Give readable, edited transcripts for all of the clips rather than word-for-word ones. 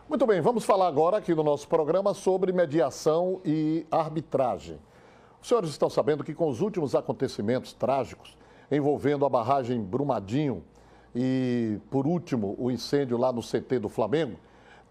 Muito bem, vamos falar agora aqui no nosso programa sobre mediação e arbitragem. Os senhores estão sabendo que com os últimos acontecimentos trágicos envolvendo a barragem Brumadinho e, por último, o incêndio lá no CT do Flamengo,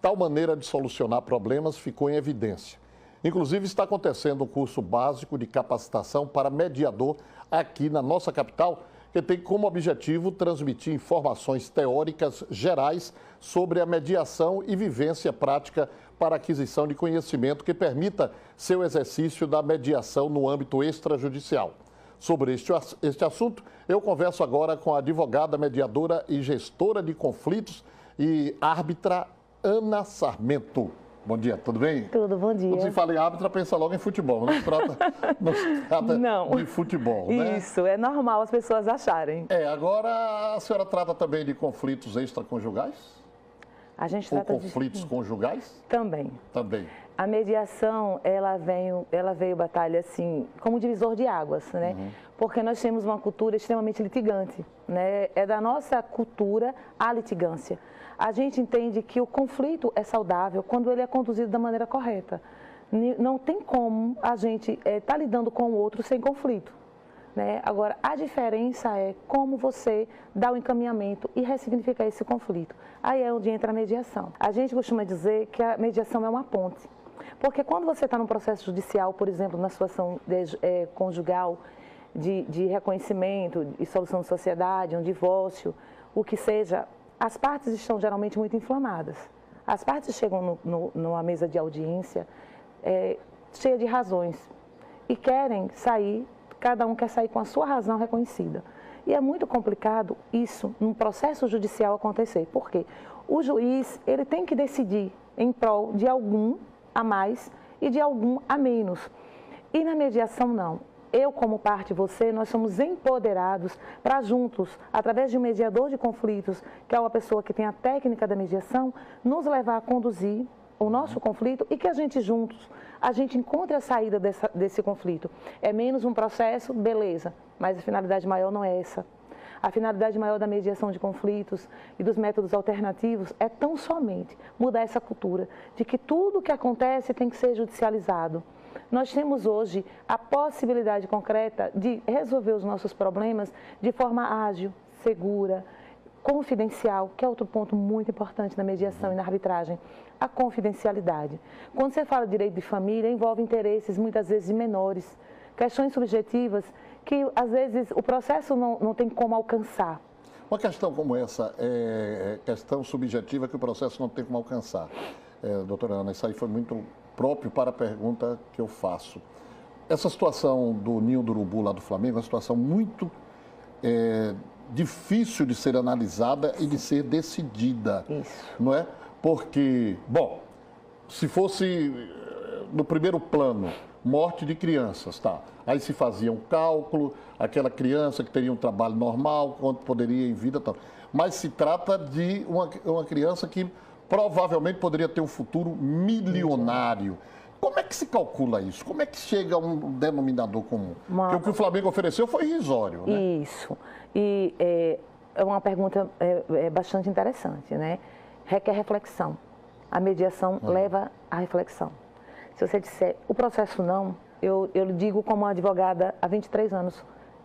tal maneira de solucionar problemas ficou em evidência. Inclusive, está acontecendo um curso básico de capacitação para mediador aqui na nossa capital, que tem como objetivo transmitir informações teóricas gerais sobre a mediação e vivência prática para aquisição de conhecimento que permita seu exercício da mediação no âmbito extrajudicial. Sobre este assunto, eu converso agora com a advogada, mediadora e gestora de conflitos e árbitra Ana Sarmento. Bom dia, tudo bem? Tudo, bom dia. Quando se fala em árbitra, pensa logo em futebol, não se trata de futebol, né? Isso, é normal as pessoas acharem. Agora a senhora trata também de conflitos extraconjugais? A gente Ou trata conflitos conjugais? Também. Também. A mediação, ela veio batalha assim, como divisor de águas, né? Porque nós temos uma cultura extremamente litigante, né? É da nossa cultura a litigância. A gente entende que o conflito é saudável quando ele é conduzido da maneira correta. Não tem como a gente estar lidando com o outro sem conflito, né? Agora, a diferença é como você dá o encaminhamento e ressignificar esse conflito. Aí é onde entra a mediação. A gente costuma dizer que a mediação é uma ponte. Porque quando você está num processo judicial, por exemplo, na situação conjugal, de reconhecimento e solução de sociedade, um divórcio, o que seja, as partes estão geralmente muito inflamadas. As partes chegam numa mesa de audiência cheia de razões e querem sair, cada um quer sair com a sua razão reconhecida. E é muito complicado isso, num processo judicial, acontecer. Por quê? O juiz, ele tem que decidir em prol de algum a mais e de algum a menos. E na mediação, não. Eu, como parte, você, nós somos empoderados para juntos, através de um mediador de conflitos, que é uma pessoa que tem a técnica da mediação, nos levar a conduzir o nosso conflito e que a gente juntos, a gente encontre a saída desse conflito. É menos um processo, beleza, mas a finalidade maior não é essa. A finalidade maior da mediação de conflitos e dos métodos alternativos é tão somente mudar essa cultura de que tudo que acontece tem que ser judicializado. Nós temos hoje a possibilidade concreta de resolver os nossos problemas de forma ágil, segura, confidencial, que é outro ponto muito importante na mediação e na arbitragem, a confidencialidade. Quando você fala de direito de família, envolve interesses muitas vezes de menores, questões subjetivas que às vezes o processo não tem como alcançar. Uma questão como essa, questão subjetiva que o processo não tem como alcançar. Doutora Ana, isso aí foi muito próprio para a pergunta que eu faço. Essa situação do Ninho do Urubu lá do Flamengo é uma situação muito difícil de ser analisada e de ser decidida. Isso. Não é? Porque, bom, se fosse no primeiro plano, morte de crianças, tá? Aí se fazia um cálculo, aquela criança que teria um trabalho normal, quanto poderia em vida, tal. Mas se trata de uma criança que provavelmente poderia ter um futuro milionário. Como é que se calcula isso? Como é que chega a um denominador comum? Porque o que o Flamengo ofereceu foi irrisório, né? Isso. E é uma pergunta bastante interessante, né? Requer reflexão. A mediação leva à reflexão. Se você disser, o processo não, eu digo como advogada há 23 anos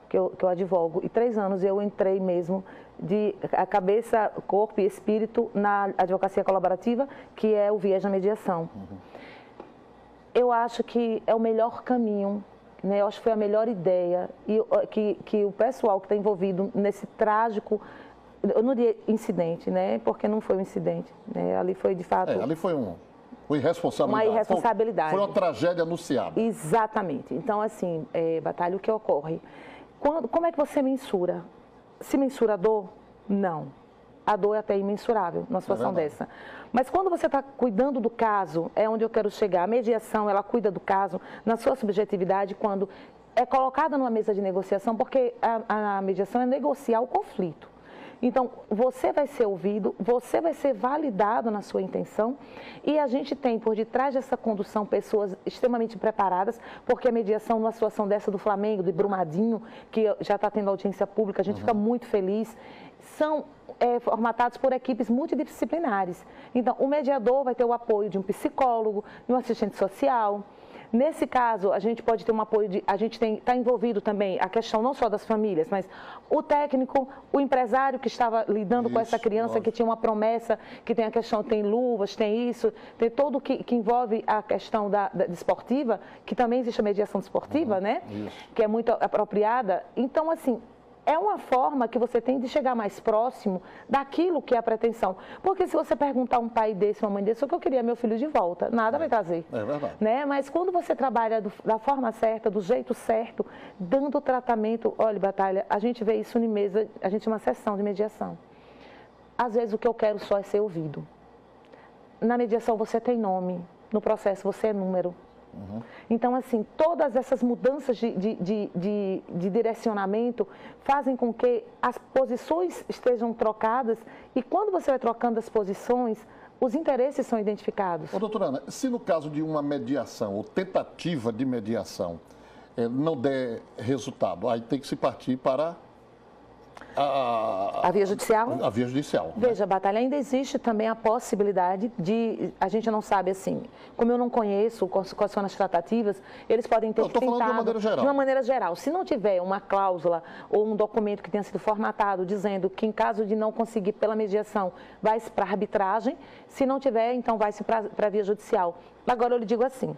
que eu advogo, e 3 anos eu entrei mesmo de a cabeça, corpo e espírito na advocacia colaborativa, que é o viés da mediação. Eu acho que é o melhor caminho, né? Eu acho que foi a melhor ideia e que o pessoal que está envolvido nesse trágico, eu não diria incidente, né? Porque não foi um incidente, né? Ali foi de fato... ali foi uma irresponsabilidade. Uma irresponsabilidade. Foi uma tragédia anunciada. Exatamente. Então, assim, Batalha, o que ocorre? Como é que você mensura? Se mensura a dor? Não. A dor é até imensurável numa situação dessa. Mas quando você está cuidando do caso, é onde eu quero chegar. A mediação, ela cuida do caso na sua subjetividade quando é colocada numa mesa de negociação, porque a mediação é negociar o conflito. Então, você vai ser ouvido, você vai ser validado na sua intenção e a gente tem por detrás dessa condução pessoas extremamente preparadas, porque a mediação numa situação dessa do Flamengo, de Brumadinho, que já está tendo audiência pública, a gente fica muito feliz, são formatados por equipes multidisciplinares. Então, o mediador vai ter o apoio de um psicólogo, de um assistente social. Nesse caso, a gente pode ter um apoio a gente está envolvido também a questão não só das famílias, mas o técnico, o empresário que estava lidando com essa criança, que tinha uma promessa, que tem a questão, tem luvas, tem isso, tem todo que envolve a questão da esportiva, que também existe a mediação esportiva, né? Isso. Que é muito apropriada. Então, assim, é uma forma que você tem de chegar mais próximo daquilo que é a pretensão. Porque se você perguntar a um pai desse, uma mãe desse, o que eu queria meu filho de volta, nada vai trazer. É verdade. Né? Mas quando você trabalha da forma certa, do jeito certo, dando tratamento, olha, Batalha, a gente vê isso em mesa, a gente tem uma sessão de mediação. Às vezes o que eu quero só é ser ouvido. Na mediação você tem nome, no processo você é número. Então, assim, todas essas mudanças de direcionamento fazem com que as posições estejam trocadas e quando você vai trocando as posições, os interesses são identificados. Ô, doutora Ana, se no caso de uma mediação ou tentativa de mediação não der resultado, aí tem que se partir para a via judicial? A via judicial. Veja, Batalha, ainda existe também a possibilidade de, a gente não sabe assim, como eu não conheço quais são as tratativas, eles podem ter tentado... falando de uma maneira geral. De uma maneira geral. Se não tiver uma cláusula ou um documento que tenha sido formatado dizendo que em caso de não conseguir pela mediação, vai-se para arbitragem, se não tiver, então vai-se para a via judicial. Agora eu lhe digo assim,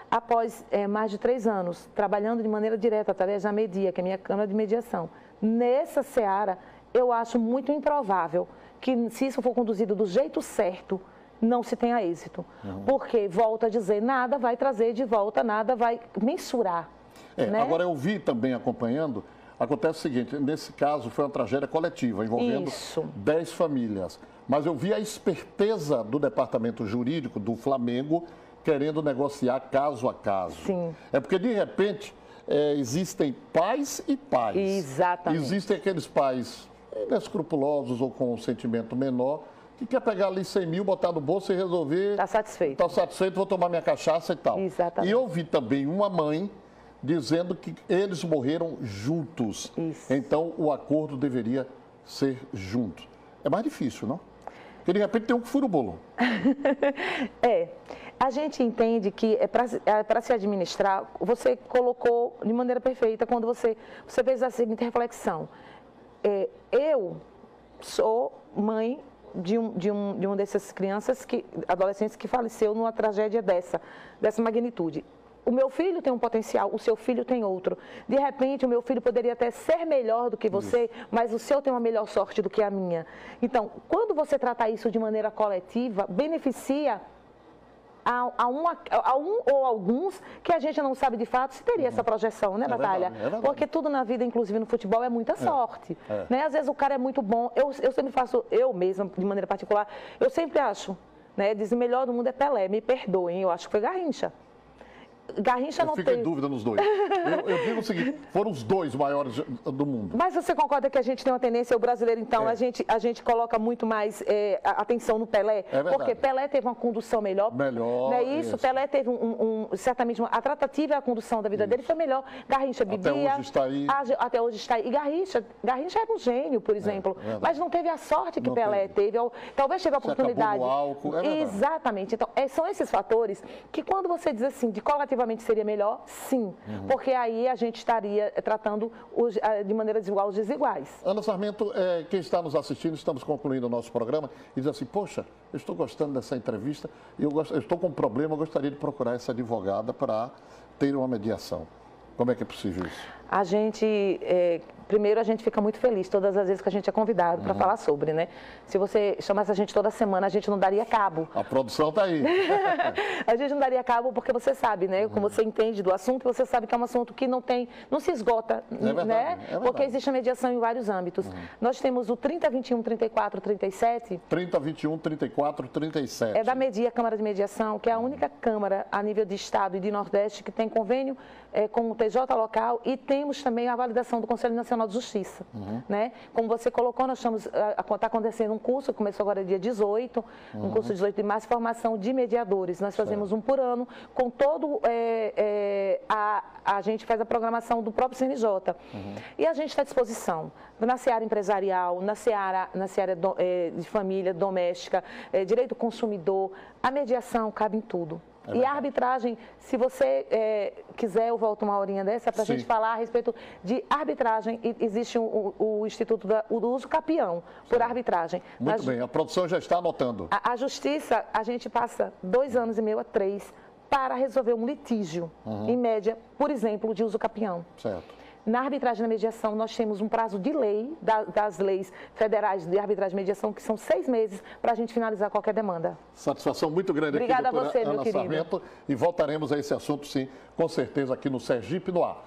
após mais de 3 anos, trabalhando de maneira direta através da MEDIA, que é a minha Câmara de Mediação, nessa seara, eu acho muito improvável que, se isso for conduzido do jeito certo, não se tenha êxito. Porque, volto a dizer, nada vai trazer de volta, nada vai mensurar. Né? Agora, eu vi também acompanhando, acontece o seguinte, nesse caso foi uma tragédia coletiva, envolvendo 10 famílias. Mas eu vi a esperteza do departamento jurídico do Flamengo querendo negociar caso a caso. Sim. É porque, de repente... existem pais e pais. Exatamente. Existem aqueles pais inescrupulosos ou com um sentimento menor que quer pegar ali 100 mil, botar no bolso e resolver... Está satisfeito. Está satisfeito, vou tomar minha cachaça e tal. Exatamente. E eu vi também uma mãe dizendo que eles morreram juntos. Isso. Então, o acordo deveria ser junto. É mais difícil, não? Porque, de repente, tem um que fura o bolo. A gente entende que para se administrar, você colocou de maneira perfeita quando você fez a seguinte reflexão. Eu sou mãe de uma dessas crianças, adolescentes que faleceu numa tragédia dessa magnitude. O meu filho tem um potencial, o seu filho tem outro. De repente, o meu filho poderia até ser melhor do que você, mas o seu tem uma melhor sorte do que a minha. Então, quando você trata isso de maneira coletiva, beneficia a um ou alguns que a gente não sabe de fato se teria essa projeção, né, Batalha? Verdade. Porque tudo na vida, inclusive no futebol, é muita sorte. Né? Às vezes o cara é muito bom, eu sempre faço, eu mesma, de maneira particular, eu sempre acho, né, diz o melhor do mundo é Pelé, me perdoem, eu acho que foi Garrincha. Garrincha não fico em dúvida nos dois. Eu digo o seguinte, foram os 2 maiores do mundo. Mas você concorda que a gente tem uma tendência, o brasileiro então, a gente coloca muito mais atenção no Pelé? É verdade. Porque Pelé teve uma condução melhor. Melhor. Não é isso? Pelé teve certamente, a tratativa e a condução da vida dele foi melhor. Garrincha bebia. Até hoje está aí. Até hoje está aí. E Garrincha era um gênio, por exemplo. Mas não teve a sorte que Pelé teve. Talvez teve a oportunidade. Acabou no álcool. Exatamente. Então, são esses fatores que quando você diz assim, seria melhor? Sim, porque aí a gente estaria tratando de maneira desigual os desiguais. Ana Sarmento, quem está nos assistindo, estamos concluindo o nosso programa e diz assim, poxa, eu estou gostando dessa entrevista, eu estou com um problema, eu gostaria de procurar essa advogada para ter uma mediação. Como é que é possível isso? A gente, primeiro a gente fica muito feliz todas as vezes que a gente é convidado para falar sobre, né? Se você chamasse a gente toda semana, a gente não daria cabo. A produção está aí. A gente não daria cabo porque você sabe, né? Como você entende do assunto, você sabe que é um assunto que não se esgota, verdade, né? É porque existe a mediação em vários âmbitos. Nós temos o 30, 21, 34, 37. 30, 21, 34, 37. É da MEDIA, Câmara de Mediação, que é a única Câmara a nível de Estado e de Nordeste que tem convênio com o TJ local e tem temos também a validação do Conselho Nacional de Justiça. Né? Como você colocou, nós estamos, está acontecendo um curso, começou agora dia 18, um curso 18 de março, formação de mediadores. Nós fazemos um por ano, com todo, a gente faz a programação do próprio CNJ. E a gente está à disposição, na seara empresarial, na seara de família, doméstica, direito do consumidor, a mediação cabe em tudo. E a arbitragem, se você quiser, eu volto uma horinha dessa para a gente falar a respeito de arbitragem. Existe o Instituto do Uso Capião por arbitragem. Muito bem, a produção já está anotando. A Justiça, a gente passa 2 anos e meio a 3 para resolver um litígio, em média, por exemplo, de uso capião. Certo. Na arbitragem e na mediação, nós temos um prazo de lei, das leis federais de arbitragem e mediação, que são 6 meses para a gente finalizar qualquer demanda. Satisfação muito grande aqui, doutora Obrigada a você, meu Ana querido. Sarmento. E voltaremos a esse assunto, sim, com certeza, aqui no Sergipe no Ar.